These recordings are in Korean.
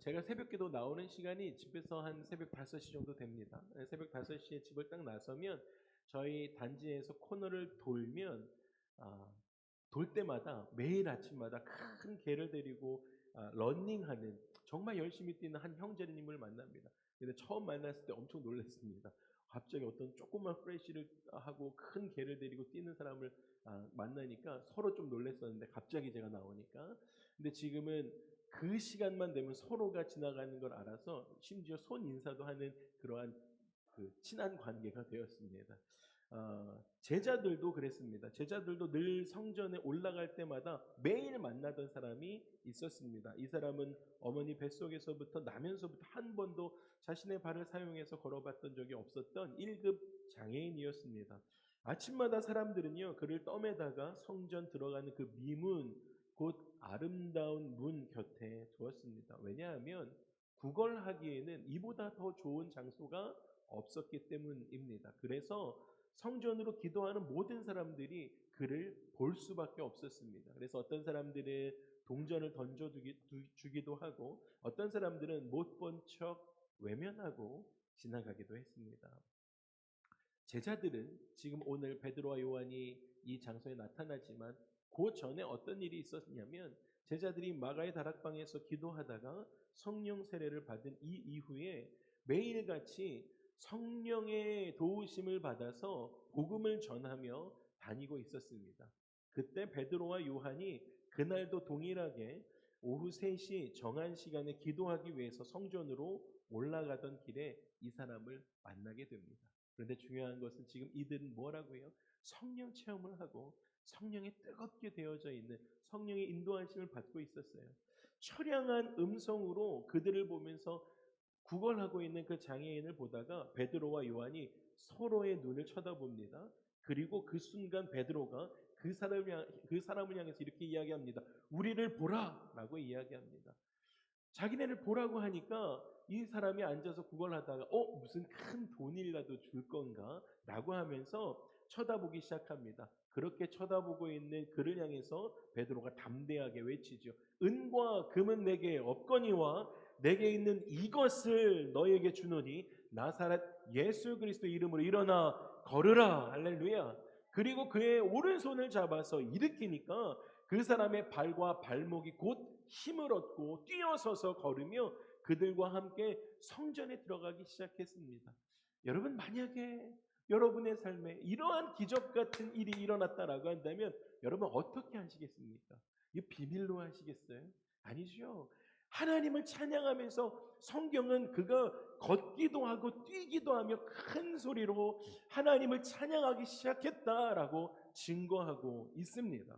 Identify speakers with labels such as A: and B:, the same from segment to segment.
A: 제가 새벽기도 나오는 시간이 집에서 한 새벽 5시 정도 됩니다. 새벽 5시에 집을 딱 나서면 저희 단지에서 코너를 돌면 아, 돌 때마다 매일 아침마다 큰 개를 데리고 러닝하는 정말 열심히 뛰는 한 형제님을 만납니다. 근데 처음 만났을 때 엄청 놀랐습니다. 갑자기 어떤 조그만 프레쉬를 하고 큰 개를 데리고 뛰는 사람을 만나니까 서로 좀 놀랐었는데 갑자기 제가 나오니까. 근데 지금은 그 시간만 되면 서로가 지나가는 걸 알아서 심지어 손 인사도 하는 그러한 그 친한 관계가 되었습니다. 제자들도 그랬습니다. 제자들도 늘 성전에 올라갈 때마다 매일 만나던 사람이 있었습니다. 이 사람은 어머니 뱃속에서부터 나면서부터 한 번도 자신의 발을 사용해서 걸어봤던 적이 없었던 1급 장애인이었습니다. 아침마다 사람들은요 그를 떠매다가 성전 들어가는 그 미문 곧 아름다운 문 곁에 두었습니다. 왜냐하면 구걸하기에는 이보다 더 좋은 장소가 없었기 때문입니다. 그래서 성전으로 기도하는 모든 사람들이 그를 볼 수밖에 없었습니다. 그래서 어떤 사람들은 동전을 던져주기도 하고 어떤 사람들은 못 본 척 외면하고 지나가기도 했습니다. 제자들은 지금 오늘 베드로와 요한이 이 장소에 나타나지만 그 전에 어떤 일이 있었냐면 제자들이 마가의 다락방에서 기도하다가 성령 세례를 받은 이 이후에 매일같이 성령의 도우심을 받아서 복음을 전하며 다니고 있었습니다. 그때 베드로와 요한이 그날도 동일하게 오후 3시 정한 시간에 기도하기 위해서 성전으로 올라가던 길에 이 사람을 만나게 됩니다. 그런데 중요한 것은 지금 이들은 뭐라고요? 성령 체험을 하고 성령에 뜨겁게 되어져 있는 성령의 인도하심을 받고 있었어요. 처량한 음성으로 그들을 보면서 구걸하고 있는 그 장애인을 보다가 베드로와 요한이 서로의 눈을 쳐다봅니다. 그리고 그 순간 베드로가 그 사람을 향해서 이렇게 이야기합니다. 우리를 보라! 라고 이야기합니다. 자기네를 보라고 하니까 이 사람이 앉아서 구걸하다가 무슨 큰 돈이라도 줄 건가? 라고 하면서 쳐다보기 시작합니다. 그렇게 쳐다보고 있는 그를 향해서 베드로가 담대하게 외치죠. 은과 금은 내게 없거니와 내게 있는 이것을 너에게 주노니 나사렛 예수 그리스도 이름으로 일어나 걸으라. 할렐루야. 그리고 그의 오른손을 잡아서 일으키니까 그 사람의 발과 발목이 곧 힘을 얻고 뛰어서서 걸으며 그들과 함께 성전에 들어가기 시작했습니다. 여러분, 만약에 여러분의 삶에 이러한 기적 같은 일이 일어났다라고 한다면 여러분 어떻게 하시겠습니까? 이 비밀로 하시겠어요? 아니죠. 하나님을 찬양하면서 성경은 그가 걷기도 하고 뛰기도 하며 큰 소리로 하나님을 찬양하기 시작했다라고 증거하고 있습니다.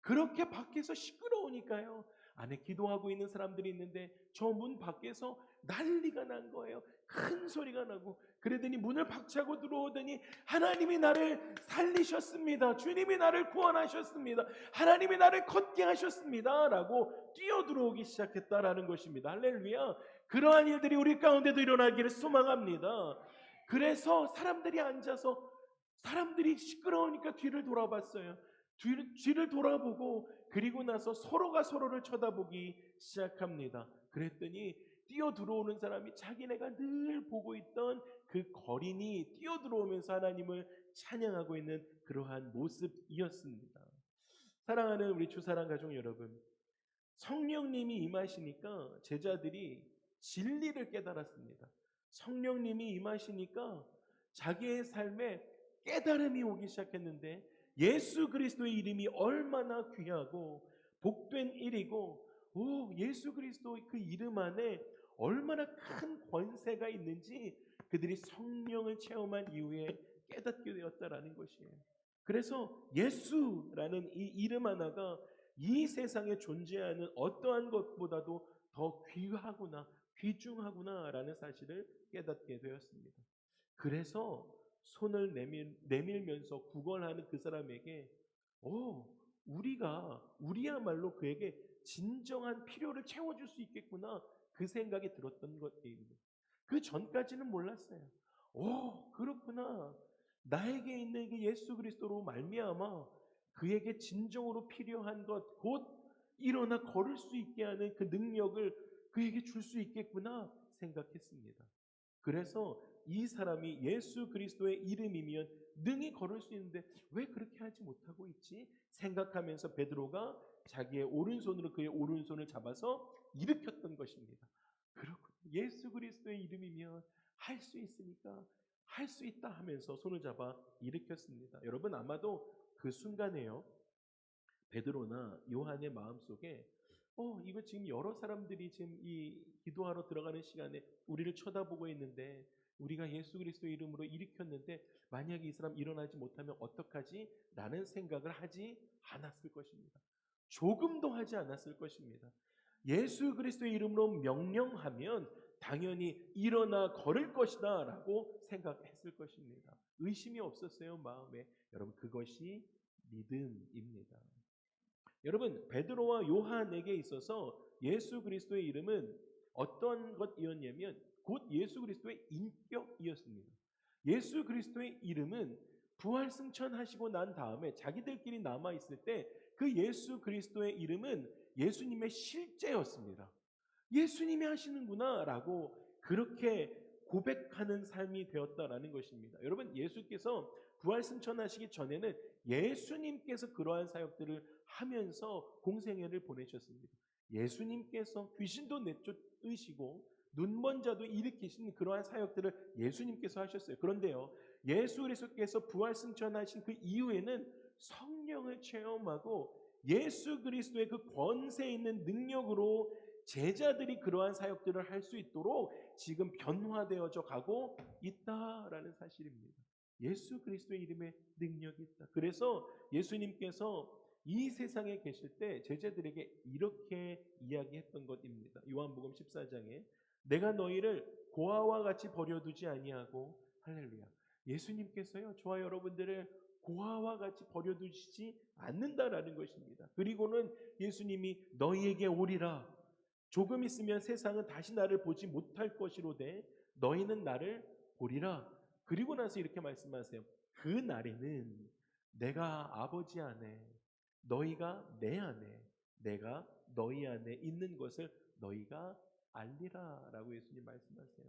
A: 그렇게 밖에서 시끄러우니까요. 안에 기도하고 있는 사람들이 있는데 저 문 밖에서 난리가 난 거예요. 큰 소리가 나고 그러더니 문을 박차고 들어오더니 하나님이 나를 살리셨습니다. 주님이 나를 구원하셨습니다. 하나님이 나를 걷게 하셨습니다. 라고 뛰어들어오기 시작했다라는 것입니다. 할렐루야. 그러한 일들이 우리 가운데도 일어나기를 소망합니다. 그래서 사람들이 앉아서 사람들이 시끄러우니까 뒤를 돌아봤어요. 뒤를 돌아보고 그리고 나서 서로가 서로를 쳐다보기 시작합니다. 그랬더니 뛰어 들어오는 사람이 자기네가 늘 보고 있던 그 거린이 뛰어 들어오면서 하나님을 찬양하고 있는 그러한 모습이었습니다. 사랑하는 우리 주사랑 가족 여러분, 성령님이 임하시니까 제자들이 진리를 깨달았습니다. 성령님이 임하시니까 자기의 삶에 깨달음이 오기 시작했는데 예수 그리스도의 이름이 얼마나 귀하고 복된 일이고 예수 그리스도의 그 이름 안에 얼마나 큰 권세가 있는지 그들이 성령을 체험한 이후에 깨닫게 되었다라는 것이에요. 그래서 예수라는 이 이름 하나가 이 세상에 존재하는 어떠한 것보다도 더 귀하구나, 귀중하구나라는 사실을 깨닫게 되었습니다. 그래서 손을 내밀면서 구걸하는 그 사람에게 우리야말로 그에게 진정한 필요를 채워줄 수 있겠구나 그 생각이 들었던 것입니다. 그 전까지는 몰랐어요. 그렇구나. 나에게 있는 게 예수 그리스도로 말미암아 그에게 진정으로 필요한 것 곧 일어나 걸을 수 있게 하는 그 능력을 그에게 줄 수 있겠구나 생각했습니다. 그래서 이 사람이 예수 그리스도의 이름이면 능히 걸을 수 있는데 왜 그렇게 하지 못하고 있지? 생각하면서 베드로가 자기의 오른손으로 그의 오른손을 잡아서 일으켰던 것입니다. 그렇군요. 예수 그리스도의 이름이면 할 수 있으니까 할 수 있다 하면서 손을 잡아 일으켰습니다. 여러분 아마도 그 순간에요. 베드로나 요한의 마음속에 이거 지금 여러 사람들이 지금 이 기도하러 들어가는 시간에 우리를 쳐다보고 있는데 우리가 예수 그리스도의 이름으로 일으켰는데 만약에 이 사람 일어나지 못하면 어떡하지? 라는 생각을 하지 않았을 것입니다. 조금도 하지 않았을 것입니다. 예수 그리스도의 이름으로 명령하면 당연히 일어나 걸을 것이다 라고 생각했을 것입니다. 의심이 없었어요, 마음에. 여러분 그것이 믿음입니다. 여러분 베드로와 요한에게 있어서 예수 그리스도의 이름은 어떤 것이었냐면 곧 예수 그리스도의 인격이었습니다. 예수 그리스도의 이름은 부활 승천하시고 난 다음에 자기들끼리 남아 있을 때 그 예수 그리스도의 이름은 예수님의 실제였습니다. 예수님이 하시는구나 라고 그렇게 고백하는 삶이 되었다라는 것입니다. 여러분 예수께서 부활 승천하시기 전에는 예수님께서 그러한 사역들을 하면서 공생애를 보내셨습니다. 예수님께서 귀신도 내쫓으시고 눈먼 자도 일으키신 그러한 사역들을 예수님께서 하셨어요. 그런데요, 예수 그리스도께서 부활 승천하신 그 이후에는 성령을 체험하고 예수 그리스도의 그 권세 있는 능력으로 제자들이 그러한 사역들을 할 수 있도록 지금 변화되어져 가고 있다라는 사실입니다. 예수 그리스도의 이름에 능력이 있다. 그래서 예수님께서 이 세상에 계실 때 제자들에게 이렇게 이야기했던 것입니다. 요한복음 14장에 내가 너희를 고아와 같이 버려두지 아니하고 할렐루야. 예수님께서요 저와 여러분들을 고아와 같이 버려두시지 않는다라는 것입니다. 그리고는 예수님이 너희에게 오리라. 조금 있으면 세상은 다시 나를 보지 못할 것이로되 너희는 나를 보리라. 그리고 나서 이렇게 말씀하세요. 그 날에는 내가 아버지 안에 너희가 내 안에 내가 너희 안에 있는 것을 너희가 알리라 라고 예수님 말씀하세요.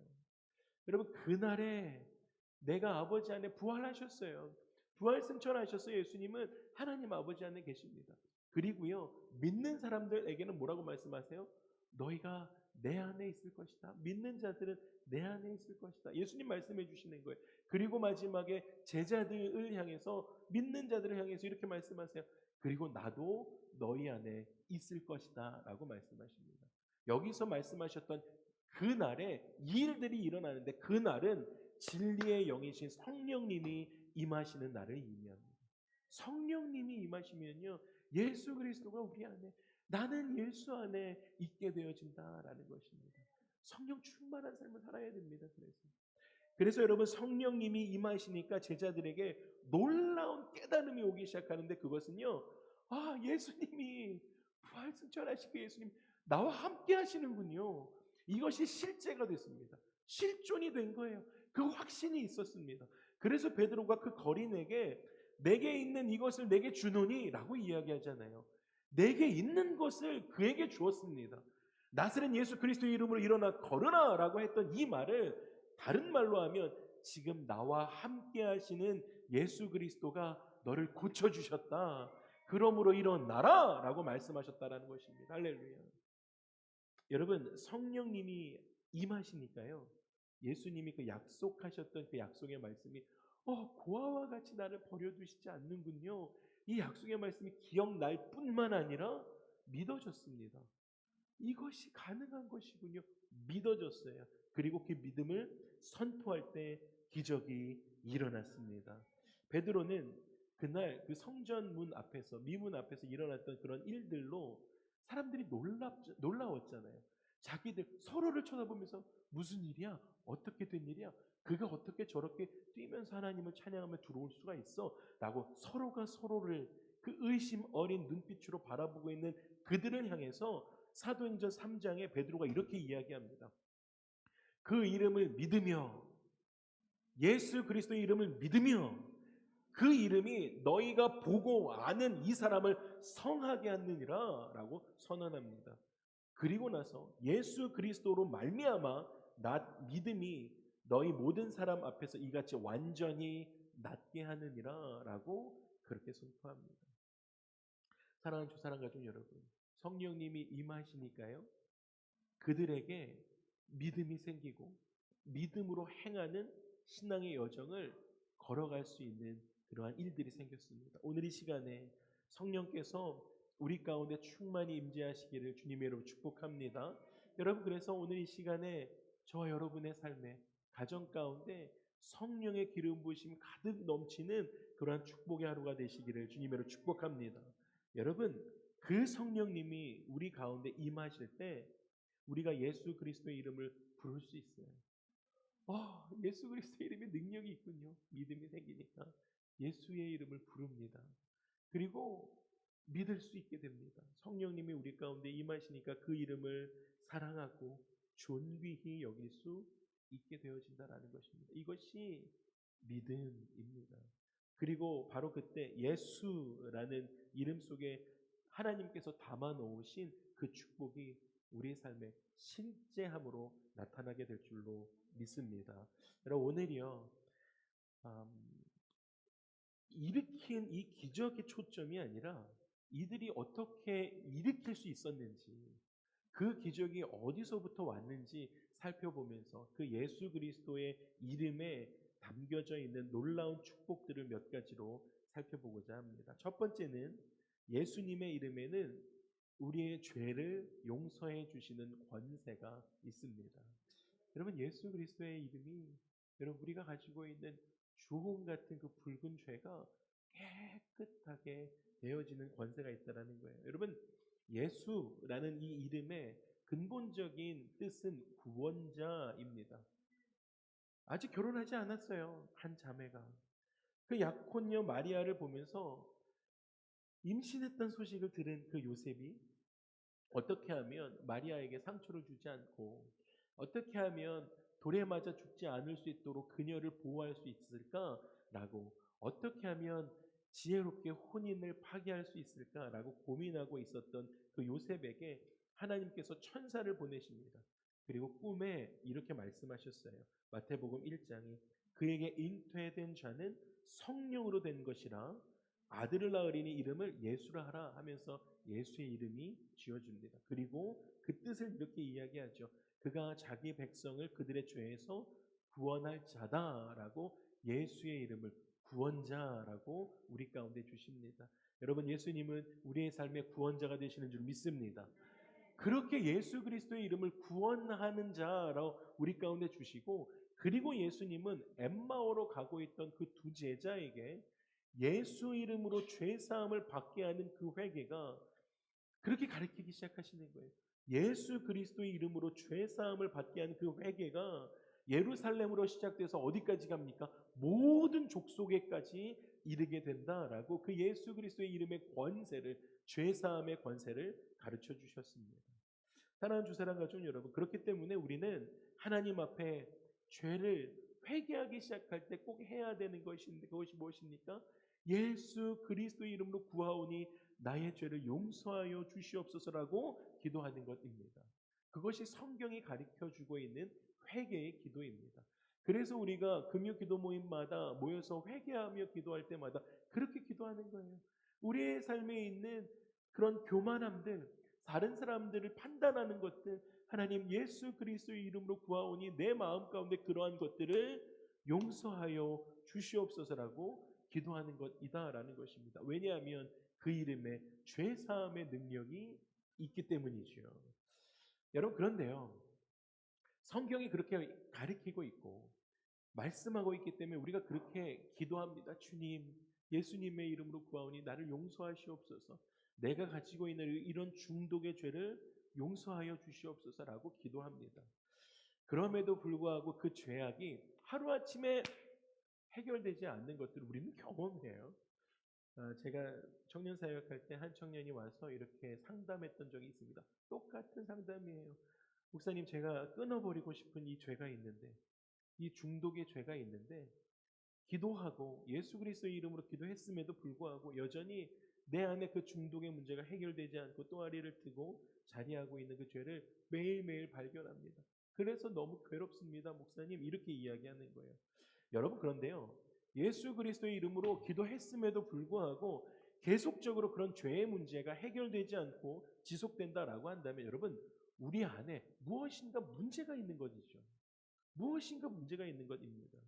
A: 여러분 그날에 내가 아버지 안에 부활하셨어요. 부활 승천하셨어요. 예수님은 하나님 아버지 안에 계십니다. 그리고요 믿는 사람들에게는 뭐라고 말씀하세요? 너희가 내 안에 있을 것이다. 믿는 자들은 내 안에 있을 것이다. 예수님 말씀해 주시는 거예요. 그리고 마지막에 제자들을 향해서 믿는 자들을 향해서 이렇게 말씀하세요. 그리고 나도 너희 안에 있을 것이다 라고 말씀하십니다. 여기서 말씀하셨던 그날에 이 일들이 일어나는데 그날은 진리의 영이신 성령님이 임하시는 날을 의미합니다. 성령님이 임하시면요 예수 그리스도가 우리 안에 나는 예수 안에 있게 되어진다라는 것입니다. 성령 충만한 삶을 살아야 됩니다. 그래서 여러분 성령님이 임하시니까 제자들에게 놀라운 깨달음이 오기 시작하는데 그것은요 예수님이 부활승천하신 그 예수님 나와 함께 하시는군요. 이것이 실제가 됐습니다. 실존이 된 거예요. 그 확신이 있었습니다. 그래서 베드로가 그 거린에게 내게 있는 이것을 내게 주노니 라고 이야기하잖아요. 내게 있는 것을 그에게 주었습니다. 나사렛 예수 그리스도의 이름으로 일어나 걸으라 라고 했던 이 말을 다른 말로 하면 지금 나와 함께 하시는 예수 그리스도가 너를 고쳐주셨다. 그러므로 일어나라 라고 말씀하셨다라는 것입니다. 할렐루야. 여러분 성령님이 임하시니까요. 예수님이 그 약속하셨던 그 약속의 말씀이 고아와 같이 나를 버려두시지 않는군요. 이 약속의 말씀이 기억날 뿐만 아니라 믿어졌습니다. 이것이 가능한 것이군요. 믿어졌어요. 그리고 그 믿음을 선포할 때 기적이 일어났습니다. 베드로는 그날 그 성전 문 앞에서 미문 앞에서 일어났던 그런 일들로 사람들이 놀라웠잖아요. 자기들 서로를 쳐다보면서 무슨 일이야? 어떻게 된 일이야? 그가 어떻게 저렇게 뛰면서 하나님을 찬양하며 들어올 수가 있어? 라고 서로가 서로를 그 의심 어린 눈빛으로 바라보고 있는 그들을 향해서 사도행전 3장에 베드로가 이렇게 이야기합니다. 그 이름을 믿으며 예수 그리스도의 이름을 믿으며 그 이름이 너희가 보고 아는 이 사람을 성하게 하느니라 라고 선언합니다. 그리고 나서 예수 그리스도로 말미암아 믿음이 너희 모든 사람 앞에서 이같이 완전히 낫게 하느니라라고 그렇게 선포합니다. 사랑하는 주사랑 가족 여러분, 성령님이 임하시니까요, 그들에게 믿음이 생기고 믿음으로 행하는 신앙의 여정을 걸어갈 수 있는 그러한 일들이 생겼습니다. 오늘 이 시간에 성령께서 우리 가운데 충만히 임재하시기를 주님의 이름으로 축복합니다. 여러분, 그래서 오늘 이 시간에 저와 여러분의 삶에 가정 가운데 성령의 기름 부으심 가득 넘치는 그러한 축복의 하루가 되시기를 주님의 이름으로 축복합니다. 여러분, 그 성령님이 우리 가운데 임하실 때 우리가 예수 그리스도의 이름을 부를 수 있어요. 예수 그리스도의 이름에 능력이 있군요. 믿음이 생기니까 예수의 이름을 부릅니다. 그리고 믿을 수 있게 됩니다. 성령님이 우리 가운데 임하시니까 그 이름을 사랑하고 존귀히 여길 수 있게 되어진다라는 것입니다. 이것이 믿음입니다. 그리고 바로 그때 예수라는 이름 속에 하나님께서 담아 놓으신 그 축복이 우리의 삶에 실제함으로 나타나게 될 줄로 믿습니다. 여러분, 오늘이요, 일으킨 이 기적의 초점이 아니라 이들이 어떻게 일으킬 수 있었는지, 그 기적이 어디서부터 왔는지 살펴보면서 그 예수 그리스도의 이름에 담겨져 있는 놀라운 축복들을 몇 가지로 살펴보고자 합니다. 첫 번째는 예수님의 이름에는 우리의 죄를 용서해 주시는 권세가 있습니다. 여러분, 예수 그리스도의 이름이 여러분 우리가 가지고 있는 주홍 같은 그 붉은 죄가 깨끗하게 되어지는 권세가 있다라는 거예요. 여러분, 예수라는 이 이름의 근본적인 뜻은 구원자입니다. 아직 결혼하지 않았어요. 한 자매가. 그 약혼녀 마리아를 보면서 임신했던 소식을 들은 그 요셉이 어떻게 하면 마리아에게 상처를 주지 않고 어떻게 하면 돌에 맞아 죽지 않을 수 있도록 그녀를 보호할 수 있을까라고, 어떻게 하면 지혜롭게 혼인을 파기할 수 있을까라고 고민하고 있었던 그 요셉에게 하나님께서 천사를 보내십니다. 그리고 꿈에 이렇게 말씀하셨어요. 마태복음 1장이 그에게 잉태된 자는 성령으로 된 것이라 아들을 낳으리니 이름을 예수라 하라 하면서 예수의 이름이 지어줍니다. 그리고 그 뜻을 이렇게 이야기하죠. 그가 자기 백성을 그들의 죄에서 구원할 자다라고 예수의 이름을 구원자라고 우리 가운데 주십니다. 여러분, 예수님은 우리의 삶의 구원자가 되시는 줄 믿습니다. 그렇게 예수 그리스도의 이름을 구원하는 자라고 우리 가운데 주시고, 그리고 예수님은 엠마오로 가고 있던 그 두 제자에게 예수 이름으로 죄 사함을 받게 하는 그 회개가 그렇게 가르치기 시작하시는 거예요. 예수 그리스도의 이름으로 죄 사함을 받게 하는 그 회개가 예루살렘으로 시작돼서 어디까지 갑니까? 모든 족속에까지 이르게 된다라고 그 예수 그리스도의 이름의 권세를, 죄 사함의 권세를 가르쳐 주셨습니다. 사랑하는 주사랑 가족 여러분, 그렇기 때문에 우리는 하나님 앞에 죄를 회개하기 시작할 때 꼭 해야 되는 것인데, 그것이 무엇입니까? 예수 그리스도의 이름으로 구하오니 나의 죄를 용서하여 주시옵소서라고 기도하는 것입니다. 그것이 성경이 가르쳐주고 있는 회개의 기도입니다. 그래서 우리가 금요 기도 모임마다 모여서 회개하며 기도할 때마다 그렇게 기도하는 거예요. 우리의 삶에 있는 그런 교만함들, 다른 사람들을 판단하는 것들, 하나님 예수 그리스도의 이름으로 구하오니 내 마음 가운데 그러한 것들을 용서하여 주시옵소서라고 기도하는 것이다라는 것입니다. 왜냐하면 그 이름에 죄 사함의 능력이 있기 때문이죠. 여러분, 그런데요, 성경이 그렇게 가르치고 있고 말씀하고 있기 때문에 우리가 그렇게 기도합니다. 주님, 예수님의 이름으로 구하오니 나를 용서하시옵소서. 내가 가지고 있는 이런 중독의 죄를 용서하여 주시옵소서라고 기도합니다. 그럼에도 불구하고 그 죄악이 하루아침에 해결되지 않는 것들을 우리는 경험해요. 제가 청년 사역할 때 한 청년이 와서 이렇게 상담했던 적이 있습니다. 똑같은 상담이에요. 목사님, 제가 끊어버리고 싶은 이 죄가 있는데, 이 중독의 죄가 있는데 기도하고 예수 그리스도의 이름으로 기도했음에도 불구하고 여전히 내 안에 그 중독의 문제가 해결되지 않고 또아리를 트고 자리하고 있는 그 죄를 매일매일 발견합니다. 그래서 너무 괴롭습니다, 목사님. 이렇게 이야기하는 거예요. 여러분, 그런데요, 예수 그리스도의 이름으로 기도했음에도 불구하고 계속적으로 그런 죄의 문제가 해결되지 않고 지속된다라고 한다면 여러분, 우리 안에 무엇인가 문제가 있는 것이죠. 무엇인가 문제가 있는 것입니다.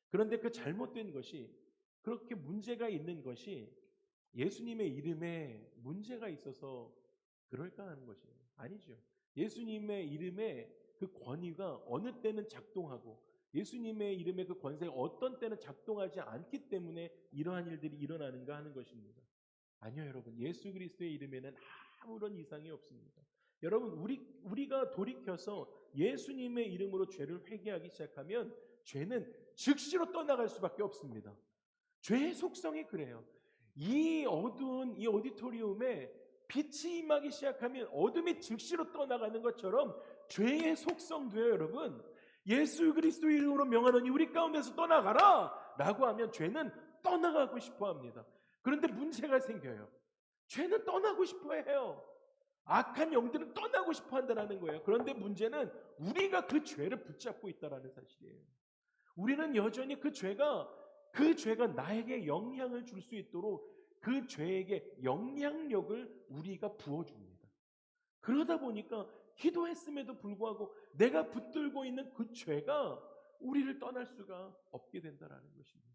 A: 그런데 그 잘못된 것이, 그렇게 문제가 있는 것이 예수님의 이름에 문제가 있어서 그럴까 하는 것이에요. 아니죠. 예수님의 이름에 그 권위가 어느 때는 작동하고 예수님의 이름의 그 권세가 어떤 때는 작동하지 않기 때문에 이러한 일들이 일어나는가 하는 것입니다. 아니요, 여러분. 예수 그리스도의 이름에는 아무런 이상이 없습니다. 여러분, 우리가 돌이켜서 예수님의 이름으로 죄를 회개하기 시작하면 죄는 즉시로 떠나갈 수밖에 없습니다. 죄의 속성이 그래요. 이 어두운 이 오디토리움에 빛이 임하기 시작하면 어둠이 즉시로 떠나가는 것처럼 죄의 속성도요, 여러분. 예수 그리스도의 이름으로 명하노니 우리 가운데서 떠나가라 라고 하면 죄는 떠나가고 싶어 합니다. 그런데 문제가 생겨요. 죄는 떠나고 싶어 해요. 악한 영들은 떠나고 싶어 한다는 거예요. 그런데 문제는 우리가 그 죄를 붙잡고 있다는 사실이에요. 우리는 여전히 그 죄가 나에게 영향을 줄 수 있도록 그 죄에게 영향력을 우리가 부어줍니다. 그러다 보니까 기도했음에도 불구하고 내가 붙들고 있는 그 죄가 우리를 떠날 수가 없게 된다는 것입니다.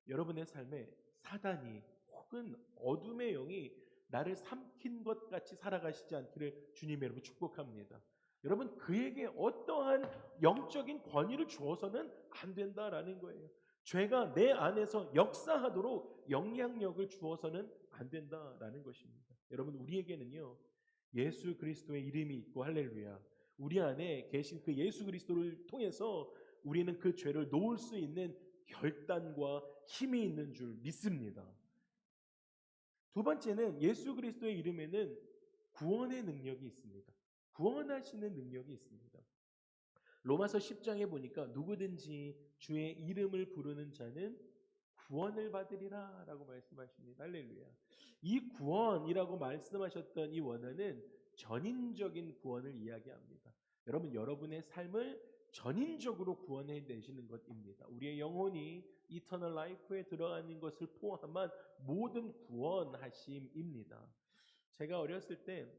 A: 여러분의 삶에 사단이 혹은 어둠의 영이 나를 삼킨 것 같이 살아가시지 않기를 주님의 이름으로 축복합니다. 여러분, 그에게 어떠한 영적인 권위를 주어서는 안 된다라는 거예요. 죄가 내 안에서 역사하도록 영향력을 주어서는 안 된다라는 것입니다. 여러분, 우리에게는요, 예수 그리스도의 이름이 있고, 할렐루야, 우리 안에 계신 그 예수 그리스도를 통해서 우리는 그 죄를 놓을 수 있는 결단과 힘이 있는 줄 믿습니다. 두 번째는 예수 그리스도의 이름에는 구원의 능력이 있습니다. 구원하시는 능력이 있습니다. 로마서 10장에 보니까 누구든지 주의 이름을 부르는 자는 구원을 받으리라 라고 말씀하십니다. 할렐루야. 이 구원이라고 말씀하셨던 이 원어는 전인적인 구원을 이야기합니다. 여러분, 여러분의 삶을 전인적으로 구원해 내시는 것입니다. 우리의 영혼이 이터널 라이프에 들어가는 것을 포함한 모든 구원하심입니다. 제가 어렸을 때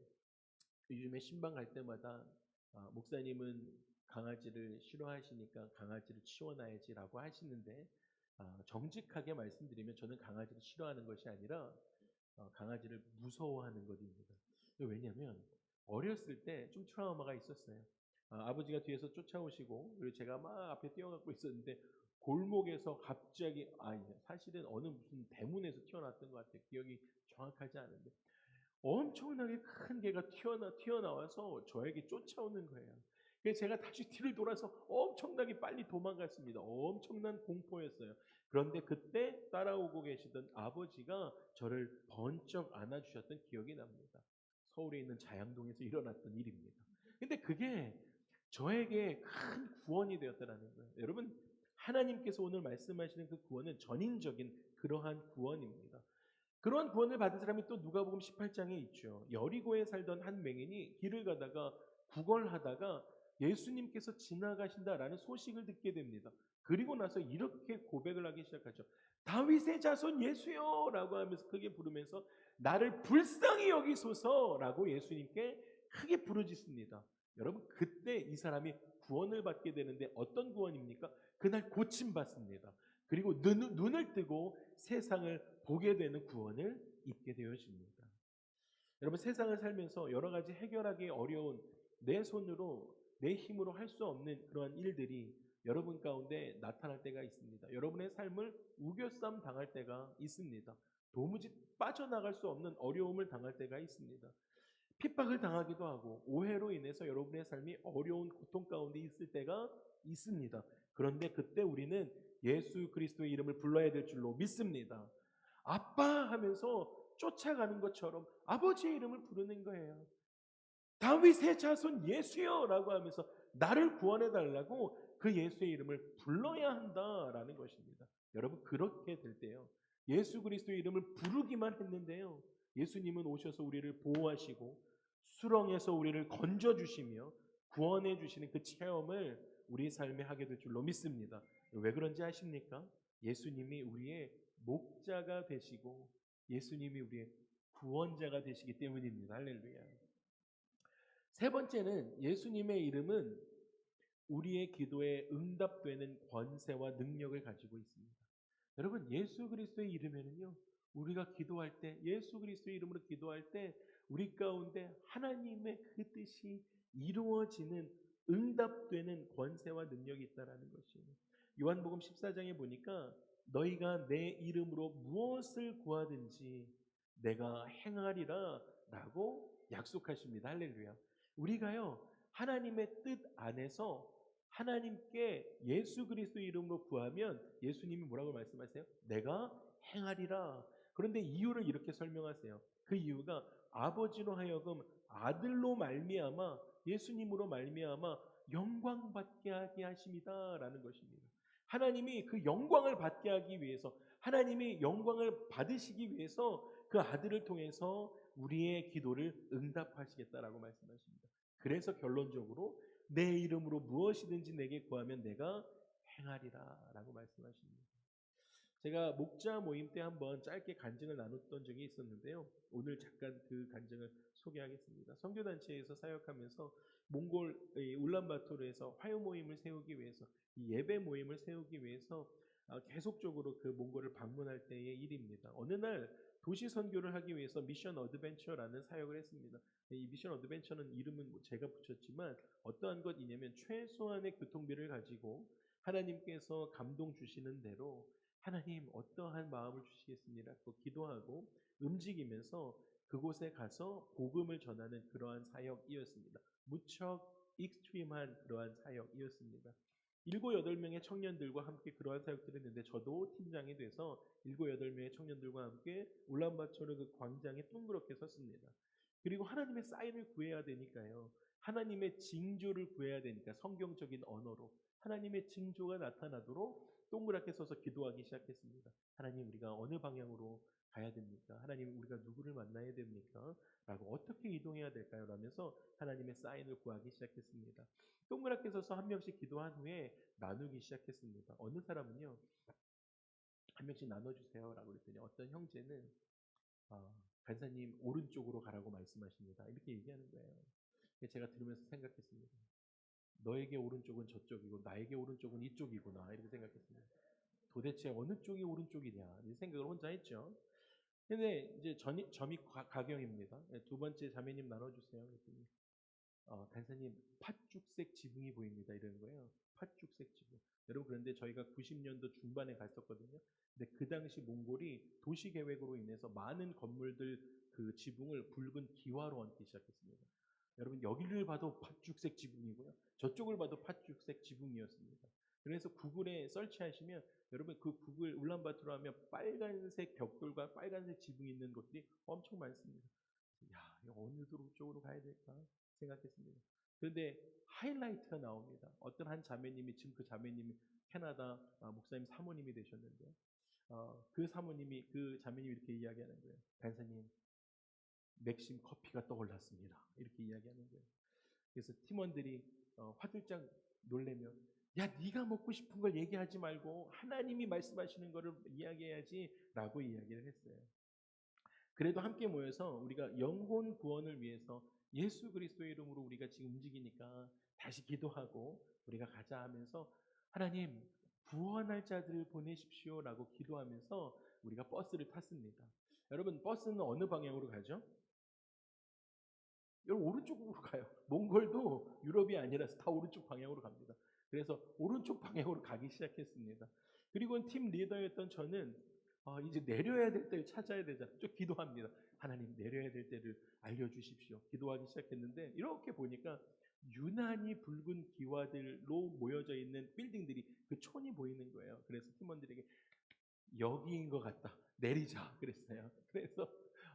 A: 요즘에 신방 갈 때마다 목사님은 강아지를 싫어하시니까 강아지를 치워놔야지라고 하시는데, 정직하게 말씀드리면 저는 강아지를 싫어하는 것이 아니라 강아지를 무서워하는 것입니다. 왜냐하면 어렸을 때 좀 트라우마가 있었어요. 아버지가 뒤에서 쫓아오시고 그리고 제가 막 앞에 뛰어가고 있었는데 골목에서 갑자기 사실은 어느 무슨 대문에서 튀어나왔던 것 같아요. 기억이 정확하지 않은데 엄청나게 큰 개가 튀어나와서 저에게 쫓아오는 거예요. 그래서 제가 다시 뒤를 돌아서 엄청나게 빨리 도망갔습니다. 엄청난 공포였어요. 그런데 그때 따라오고 계시던 아버지가 저를 번쩍 안아주셨던 기억이 납니다. 서울에 있는 자양동에서 일어났던 일입니다. 근데 그게 저에게 큰 구원이 되었다는 거예요. 여러분, 하나님께서 오늘 말씀하시는 그 구원은 전인적인 그러한 구원입니다. 그러한 구원을 받은 사람이 또 누가복음 18장에 있죠. 여리고에 살던 한 맹인이 길을 가다가 구걸하다가 예수님께서 지나가신다라는 소식을 듣게 됩니다. 그리고 나서 이렇게 고백을 하기 시작하죠. 다윗의 자손 예수여 라고 하면서 크게 부르면서 나를 불쌍히 여기소서 라고 예수님께 크게 부르짖습니다. 여러분, 그때 이 사람이 구원을 받게 되는데 어떤 구원입니까? 그날 고침받습니다. 그리고 눈을 뜨고 세상을 보게 되는 구원을 입게 되어집니다. 여러분, 세상을 살면서 여러 가지 해결하기 어려운 내 손으로 내 힘으로 할 수 없는 그러한 일들이 여러분 가운데 나타날 때가 있습니다. 여러분의 삶을 우겨쌈 당할 때가 있습니다. 도무지 빠져나갈 수 없는 어려움을 당할 때가 있습니다. 핍박을 당하기도 하고 오해로 인해서 여러분의 삶이 어려운 고통 가운데 있을 때가 있습니다. 그런데 그때 우리는 예수 그리스도의 이름을 불러야 될 줄로 믿습니다. 아빠 하면서 쫓아가는 것처럼 아버지의 이름을 부르는 거예요. 다윗의 자손 예수여 라고 하면서 나를 구원해 달라고 그 예수의 이름을 불러야 한다라는 것입니다. 여러분, 그렇게 될 때요, 예수 그리스도의 이름을 부르기만 했는데요. 예수님은 오셔서 우리를 보호하시고 수렁에서 우리를 건져주시며 구원해 주시는 그 체험을 우리 삶에 하게 될 줄로 믿습니다. 왜 그런지 아십니까? 예수님이 우리의 목자가 되시고 예수님이 우리의 구원자가 되시기 때문입니다. 할렐루야. 세 번째는 예수님의 이름은 우리의 기도에 응답되는 권세와 능력을 가지고 있습니다. 여러분, 예수 그리스도의 이름에는요, 우리가 기도할 때, 예수 그리스도의 이름으로 기도할 때 우리 가운데 하나님의 그 뜻이 이루어지는 응답되는 권세와 능력이 있다라는 것이에요. 요한복음 14장에 보니까 너희가 내 이름으로 무엇을 구하든지 내가 행하리라 라고 약속하십니다. 할렐루야. 우리가요, 하나님의 뜻 안에서 하나님께 예수 그리스도의 이름으로 구하면 예수님이 뭐라고 말씀하세요? 내가 행하리라. 그런데 이유를 이렇게 설명하세요. 그 이유가 아버지로 하여금 아들로 말미암아 예수님으로 말미암아 영광 받게 하게 하심이다라는 것입니다. 하나님이 그 영광을 받게 하기 위해서, 하나님이 영광을 받으시기 위해서 그 아들을 통해서 우리의 기도를 응답하시겠다라고 말씀하십니다. 그래서 결론적으로 내 이름으로 무엇이든지 내게 구하면 내가 행하리라 라고 말씀하십니다. 제가 목자 모임 때 한번 짧게 간증을 나눴던 적이 있었는데요. 오늘 잠깐 그 간증을 소개하겠습니다. 선교단체에서 사역하면서 몽골 울란바토르에서 화요 모임을 세우기 위해서, 이 예배 모임을 세우기 위해서 계속적으로 그 몽골을 방문할 때의 일입니다. 어느 날 도시 선교를 하기 위해서 미션 어드벤처라는 사역을 했습니다. 이 미션 어드벤처는 이름은 제가 붙였지만 어떠한 것이냐면 최소한의 교통비를 가지고 하나님께서 감동 주시는 대로 하나님 어떠한 마음을 주시겠습니다. 또 기도하고 움직이면서 그곳에 가서 복음을 전하는 그러한 사역이었습니다. 무척 익스트림한 그러한 사역이었습니다. 7, 8명의 청년들과 함께 그러한 사역들을 했는데 저도 팀장이 돼서 7, 8명의 청년들과 함께 울란바토르 그 광장에 둥그렇게 섰습니다. 그리고 하나님의 사인을 구해야 되니까요. 하나님의 징조를 구해야 되니까 성경적인 언어로 하나님의 징조가 나타나도록 동그랗게 서서 기도하기 시작했습니다. 하나님, 우리가 어느 방향으로 가야 됩니까? 하나님, 우리가 누구를 만나야 됩니까? 라고 어떻게 이동해야 될까요? 라면서 하나님의 사인을 구하기 시작했습니다. 동그랗게 서서 한 명씩 기도한 후에 나누기 시작했습니다. 어느 사람은요, 한 명씩 나눠주세요 라고 그랬더니 어떤 형제는 간사님 오른쪽으로 가라고 말씀하십니다. 이렇게 얘기하는 거예요. 제가 들으면서 생각했습니다. 너에게 오른쪽은 저쪽이고 나에게 오른쪽은 이쪽이구나 이렇게 생각했습니다. 도대체 어느 쪽이 오른쪽이냐 이 생각을 혼자 했죠. 근데 이제 점이 가경입니다. 두 번째 자매님 나눠주세요. 그랬더니 간사님 팥죽색 지붕이 보입니다. 이러는 거예요. 팥죽색 지붕. 여러분 그런데 저희가 90년도 중반에 갔었거든요. 근데 그 당시 몽골이 도시 계획으로 인해서 많은 건물들 그 지붕을 붉은 기와로 얹기 시작했습니다. 여러분 여기를 봐도 팥죽색 지붕이고요. 저쪽을 봐도 팥죽색 지붕이었습니다. 그래서 구글에 설치하시면 여러분 그 구글 울란바토르 하면 빨간색 벽돌과 빨간색 지붕이 있는 곳들이 엄청 많습니다. 야, 어느 쪽으로 가야 될까 생각했습니다. 그런데 하이라이트가 나옵니다. 어떤 한 자매님이 지금 그 자매님이 캐나다 목사님 사모님이 되셨는데 그 사모님이 그 자매님이 이렇게 이야기하는 거예요. 간사님 맥심 커피가 떠올랐습니다. 이렇게 이야기하는 거예요. 그래서 팀원들이 화들짝 놀래면 야 네가 먹고 싶은 걸 얘기하지 말고 하나님이 말씀하시는 거를 이야기해야지 라고 이야기를 했어요. 그래도 함께 모여서 우리가 영혼 구원을 위해서 예수 그리스도의 이름으로 우리가 지금 움직이니까 다시 기도하고 우리가 가자 하면서 하나님 구원할 자들을 보내십시오 라고 기도하면서 우리가 버스를 탔습니다. 여러분 버스는 어느 방향으로 가죠? 여러분 오른쪽으로 가요. 몽골도 유럽이 아니라서 다 오른쪽 방향으로 갑니다. 그래서 오른쪽 방향으로 가기 시작했습니다. 그리고 팀 리더였던 저는 이제 내려야 될 때를 찾아야 되잖아요. 좀 기도합니다. 하나님 내려야 될 때를 알려주십시오. 기도하기 시작했는데 이렇게 보니까 유난히 붉은 기와들로 모여져 있는 빌딩들이 그 촌이 보이는 거예요. 그래서 팀원들에게 여기인 것 같다. 내리자 그랬어요. 그래서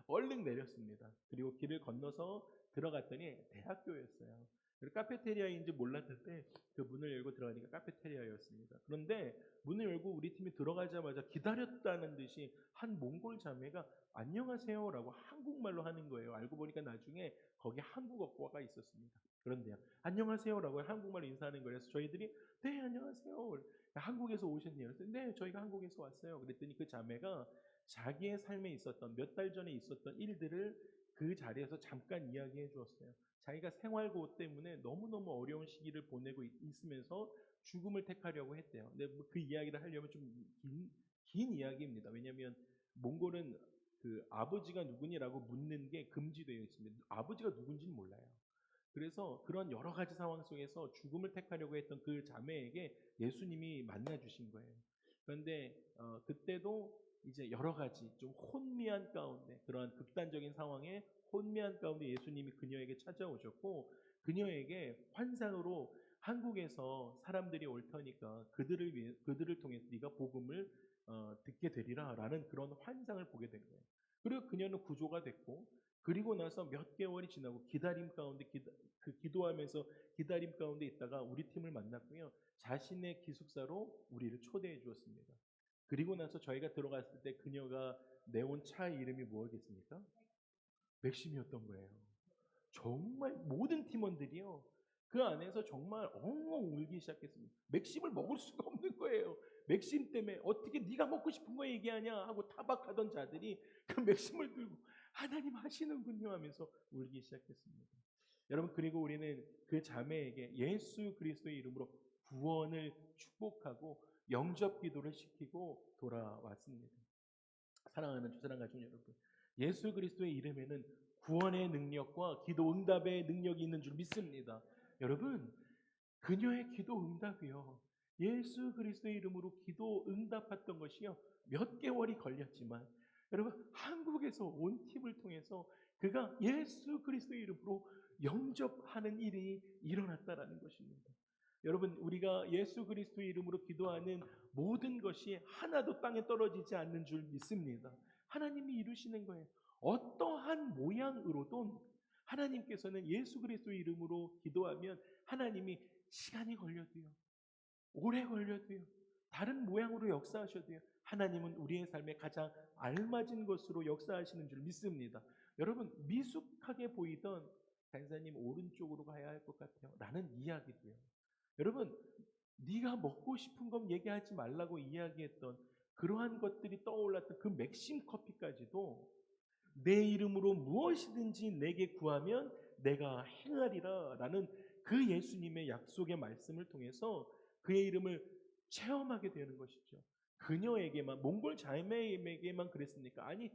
A: 얼른 내렸습니다. 그리고 길을 건너서 들어갔더니 대학교였어요. 그리고 카페테리아인지 몰랐을 때 그 문을 열고 들어가니까 카페테리아였습니다. 그런데 문을 열고 우리 팀이 들어가자마자 기다렸다는 듯이 한 몽골 자매가 안녕하세요라고 한국말로 하는 거예요. 알고 보니까 나중에 거기 한국어과가 있었습니다. 그런데요, 안녕하세요라고 한국말로 인사하는 거예요. 그래서 저희들이 네 안녕하세요. 한국에서 오셨네요. 그래서 네 저희가 한국에서 왔어요. 그랬더니 그 자매가 자기의 삶에 있었던 몇 달 전에 있었던 일들을 그 자리에서 잠깐 이야기해 주었어요. 자기가 생활고 때문에 너무너무 어려운 시기를 보내고 있으면서 죽음을 택하려고 했대요. 근데 뭐그 이야기를 하려면 좀 긴 이야기입니다. 왜냐하면 몽골은 그 아버지가 누구니라고 묻는 게 금지되어 있습니다. 아버지가 누군지는 몰라요. 그래서 그런 여러 가지 상황 속에서 죽음을 택하려고 했던 그 자매에게 예수님이 만나 주신 거예요. 그런데 그때도 이제 여러 가지 좀 혼미한 가운데 그러한 극단적인 상황에 혼미한 가운데 예수님이 그녀에게 찾아오셨고 그녀에게 환상으로 한국에서 사람들이 올 터니까 그들을 통해서 네가 복음을 듣게 되리라라는 그런 환상을 보게 된 거예요. 그리고 그녀는 구조가 됐고 그리고 나서 몇 개월이 지나고 기다림 가운데 기도하면서 기다림 가운데 있다가 우리 팀을 만났고요. 자신의 기숙사로 우리를 초대해 주었습니다. 그리고 나서 저희가 들어갔을 때 그녀가 내온 차의 이름이 뭐겠습니까? 맥심이었던 거예요. 정말 모든 팀원들이요. 그 안에서 정말 엉엉 울기 시작했습니다. 맥심을 먹을 수가 없는 거예요. 맥심 때문에 어떻게 네가 먹고 싶은 거 얘기하냐 하고 타박하던 자들이 그 맥심을 들고 하나님 하시는군요 하면서 울기 시작했습니다. 여러분 그리고 우리는 그 자매에게 예수 그리스도의 이름으로 구원을 축복하고 영접 기도를 시키고 돌아왔습니다. 사랑하는 주사랑 가족 여러분, 예수 그리스도의 이름에는 구원의 능력과 기도 응답의 능력이 있는 줄 믿습니다. 여러분, 그녀의 기도 응답이요. 예수 그리스도의 이름으로 기도 응답했던 것이요. 몇 개월이 걸렸지만 여러분 한국에서 온 팀을 통해서 그가 예수 그리스도의 이름으로 영접하는 일이 일어났다라는 것입니다. 여러분 우리가 예수 그리스도의 이름으로 기도하는 모든 것이 하나도 땅에 떨어지지 않는 줄 믿습니다. 하나님이 이루시는 거예요. 어떠한 모양으로도 하나님께서는 예수 그리스도의 이름으로 기도하면 하나님이 시간이 걸려도요. 오래 걸려도요. 다른 모양으로 역사하셔도요. 하나님은 우리의 삶에 가장 알맞은 것으로 역사하시는 줄 믿습니다. 여러분 미숙하게 보이던 간사님 오른쪽으로 가야 할 것 같아요. 라는 이야기도요. 여러분 네가 먹고 싶은 건 얘기하지 말라고 이야기했던 그러한 것들이 떠올랐던 그 맥심 커피까지도 내 이름으로 무엇이든지 내게 구하면 내가 행하리라 라는 그 예수님의 약속의 말씀을 통해서 그의 이름을 체험하게 되는 것이죠. 그녀에게만 몽골 자매에게만 그랬습니까? 아니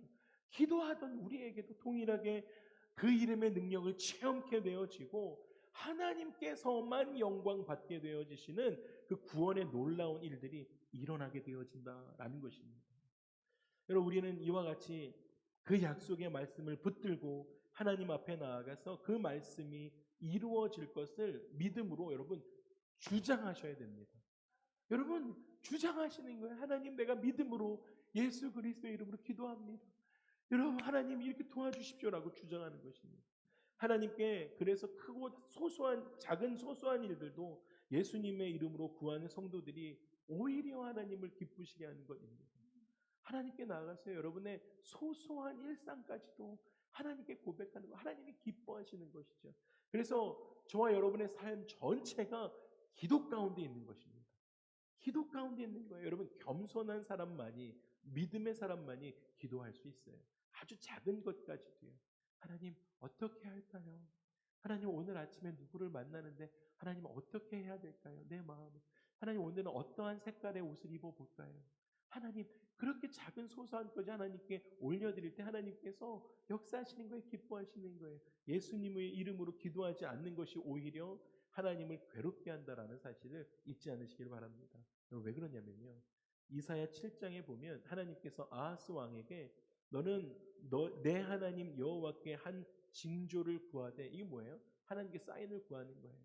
A: 기도하던 우리에게도 동일하게 그 이름의 능력을 체험케 되어지고 하나님께서만 영광 받게 되어지시는 그 구원의 놀라운 일들이 일어나게 되어진다라는 것입니다. 여러분 우리는 이와 같이 그 약속의 말씀을 붙들고 하나님 앞에 나아가서 그 말씀이 이루어질 것을 믿음으로 여러분 주장하셔야 됩니다. 여러분 주장하시는 거예요. 하나님 내가 믿음으로 예수 그리스도의 이름으로 기도합니다. 여러분 하나님 이렇게 도와주십시오라고 주장하는 것입니다. 하나님께 그래서 크고 소소한 작은 소소한 일들도 예수님의 이름으로 구하는 성도들이 오히려 하나님을 기쁘시게 하는 것입니다. 하나님께 나아가서 여러분의 소소한 일상까지도 하나님께 고백하는 것, 하나님이 기뻐하시는 것이죠. 그래서 저와 여러분의 삶 전체가 기도 가운데 있는 것입니다. 기도 가운데 있는 거예요. 여러분 겸손한 사람만이 믿음의 사람만이 기도할 수 있어요. 아주 작은 것까지도요. 하나님 어떻게 할까요? 하나님 오늘 아침에 누구를 만나는데 하나님 어떻게 해야 될까요? 내 마음을. 하나님 오늘은 어떠한 색깔의 옷을 입어볼까요? 하나님 그렇게 작은 소소한 것이 하나님께 올려드릴 때 하나님께서 역사하시는 거예요. 기뻐하시는 거예요. 예수님의 이름으로 기도하지 않는 것이 오히려 하나님을 괴롭게 한다라는 사실을 잊지 않으시길 바랍니다. 왜 그러냐면요. 이사야 7장에 보면 하나님께서 아하스 왕에게 너는 내 하나님 여호와께 한 징조를 구하되 이게 뭐예요? 하나님께 사인을 구하는 거예요.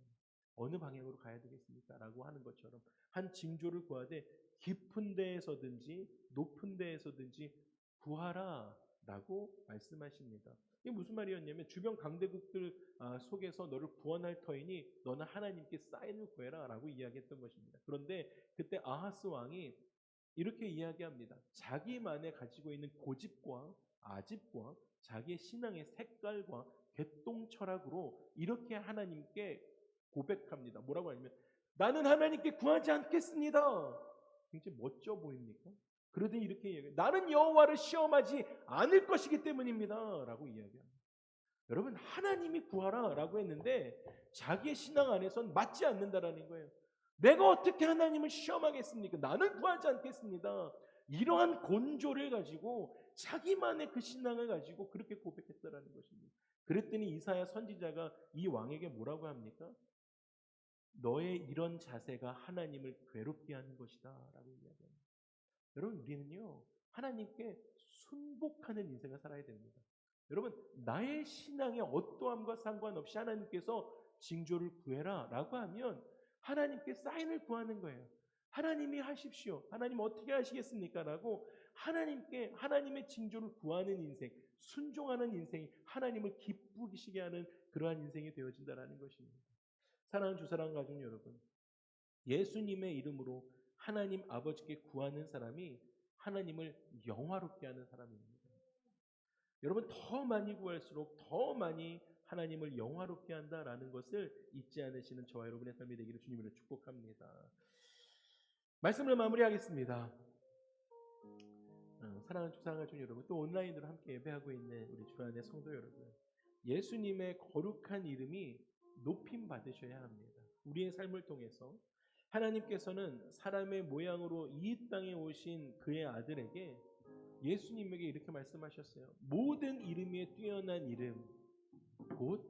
A: 어느 방향으로 가야 되겠습니까? 라고 하는 것처럼 한 징조를 구하되 깊은 데에서든지 높은 데에서든지 구하라 라고 말씀하십니다. 이게 무슨 말이었냐면 주변 강대국들 속에서 너를 구원할 터이니 너는 하나님께 사인을 구해라 라고 이야기했던 것입니다. 그런데 그때 아하스 왕이 이렇게 이야기합니다. 자기만의 가지고 있는 고집과 아집과 자기의 신앙의 색깔과 개똥 철학으로 이렇게 하나님께 고백합니다. 뭐라고 하냐면 나는 하나님께 구하지 않겠습니다. 굉장히 멋져 보입니까? 그러더니 이렇게 이야기해요. 나는 여호와를 시험하지 않을 것이기 때문입니다 라고 이야기합니다. 여러분, 하나님이 구하라 라고 했는데 자기의 신앙 안에선 맞지 않는다라는 거예요. 내가 어떻게 하나님을 시험하겠습니까? 나는 구하지 않겠습니다. 이러한 곤조를 가지고 자기만의 그 신앙을 가지고 그렇게 고백했다라는 것입니다. 그랬더니 이사야 선지자가 이 왕에게 뭐라고 합니까? 너의 이런 자세가 하나님을 괴롭게 하는 것이다 라고 이야기합니다. 여러분, 우리는요 하나님께 순복하는 인생을 살아야 됩니다. 여러분, 나의 신앙의 어떠함과 상관없이 하나님께서 징조를 구해라 라고 하면 하나님께 사인을 구하는 거예요. 하나님이 하십시오. 하나님 어떻게 하시겠습니까? 라고 하나님께 하나님의 징조를 구하는 인생, 순종하는 인생이 하나님을 기쁘시게 하는 그러한 인생이 되어진다는 것입니다. 사랑하는 주사랑 가족 여러분, 예수님의 이름으로 하나님 아버지께 구하는 사람이 하나님을 영화롭게 하는 사람입니다. 여러분, 더 많이 구할수록 더 많이 하나님을 영화롭게 한다라는 것을 잊지 않으시는 저와 여러분의 삶이 되기를 주님으로 축복합니다. 말씀을 마무리하겠습니다. 사랑하는 주사랑하는 여러분, 또 온라인으로 함께 예배하고 있는 우리 주안의 성도 여러분, 예수님의 거룩한 이름이 높임 받으셔야 합니다. 우리의 삶을 통해서 하나님께서는 사람의 모양으로 이 땅에 오신 그의 아들에게 예수님에게 이렇게 말씀하셨어요. 모든 이름 위에 뛰어난 이름 곧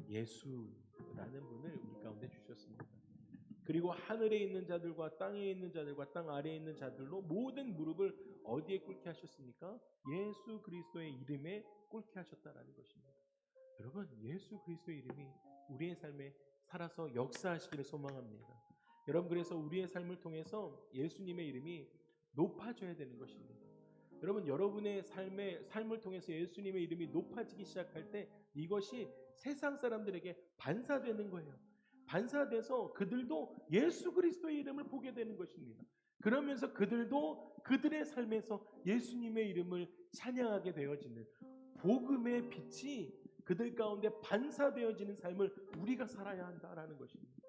A: 예수라는 분을 우리 가운데 주셨습니다. 그리고 하늘에 있는 자들과 땅에 있는 자들과 땅 아래에 있는 자들로 모든 무릎을 어디에 꿇게 하셨습니까? 예수 그리스도의 이름에 꿇게 하셨다라는 것입니다. 여러분, 예수 그리스도의 이름이 우리의 삶에 살아서 역사하시기를 소망합니다. 여러분, 그래서 우리의 삶을 통해서 예수님의 이름이 높아져야 되는 것입니다. 여러분, 여러분의 삶을 통해서 예수님의 이름이 높아지기 시작할 때 이것이 세상 사람들에게 반사되는 거예요. 반사돼서 그들도 예수 그리스도의 이름을 보게 되는 것입니다. 그러면서 그들도 그들의 삶에서 예수님의 이름을 찬양하게 되어지는 복음의 빛이 그들 가운데 반사되어지는 삶을 우리가 살아야 한다라는 것입니다.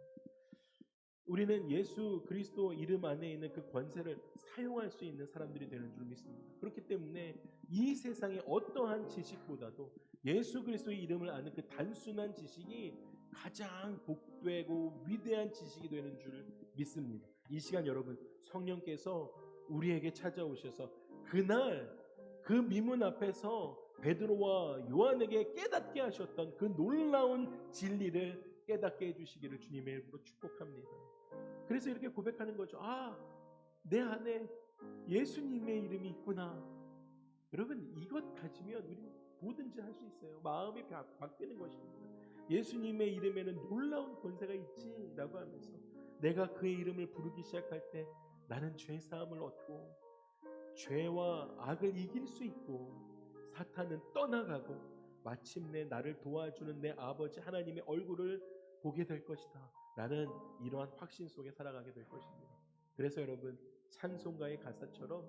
A: 우리는 예수 그리스도 이름 안에 있는 그 권세를 사용할 수 있는 사람들이 되는 줄 믿습니다. 그렇기 때문에 이 세상의 어떠한 지식보다도 예수 그리스도의 이름을 아는 그 단순한 지식이 가장 복되고 위대한 지식이 되는 줄 믿습니다. 이 시간 여러분, 성령께서 우리에게 찾아오셔서 그날 그 미문 앞에서 베드로와 요한에게 깨닫게 하셨던 그 놀라운 진리를 깨닫게 해주시기를 주님의 이름으로 축복합니다. 그래서 이렇게 고백하는 거죠. 내 안에 예수님의 이름이 있구나. 여러분, 이것 가지면 우리는 뭐든지 할 수 있어요. 마음이 바뀌는 것입니다. 예수님의 이름에는 놀라운 권세가 있지 라고 하면서 내가 그의 이름을 부르기 시작할 때 나는 죄사함을 얻고 죄와 악을 이길 수 있고 사탄은 떠나가고 마침내 나를 도와주는 내 아버지 하나님의 얼굴을 보게 될 것이다 라는 이러한 확신 속에 살아가게 될 것입니다. 그래서 여러분, 찬송가의 가사처럼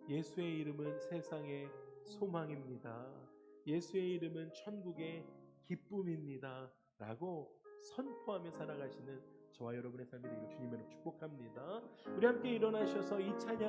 A: 예수의 이름은 세상의 소망입니다. 예수의 이름은 천국의 기쁨입니다 라고 선포하며 살아가시는 저와 여러분의 삶이 되기를 주님으로 축복합니다. 우리 함께 일어나셔서 이 찬양